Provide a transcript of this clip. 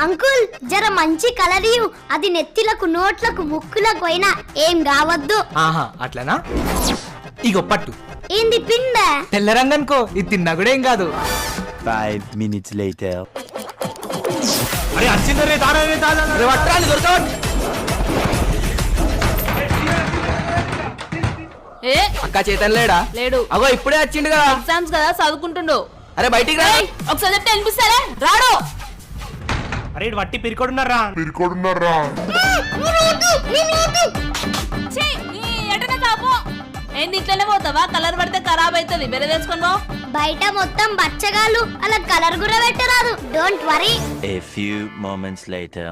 Uncle జర మంచి colour ఇవ్వు. అది నెత్తిలకు నోట్లకు ముక్కులకు పోయినా ఏం కావద్దు. ఆహా అట్లనా? ఇగో పట్టు. ఏంది పిండ? తెల్ల రంగు అనుకో, ఇది తిన్నా కూడా ఏం కాదు. 5 minutes later. అరే వచ్చిందరే వట్రాలు దొరకవట్. ఏ అక్క చేతన్ లేడా? లేడు. అగో ఇప్పుడే వచ్చిండు కదా. ఎగ్జామ్స్ కదా చదువుకుంటుండు. అరే బయటికి రా. ఒకసారి చెప్తే అనిపిస్తారా? రాడు. అరే వట్టి పిరికొడున్నారా ఏంది ఇట్లనే పోతావా? కలర్ పడితే ఖరాబ్ అవుతుంది. వేరే తెచ్చుకోను. బయట మొత్తం బచ్చగాళ్ళు అలా కలర్ కూడా పెట్టరాదు. Don't worry. A few moments later.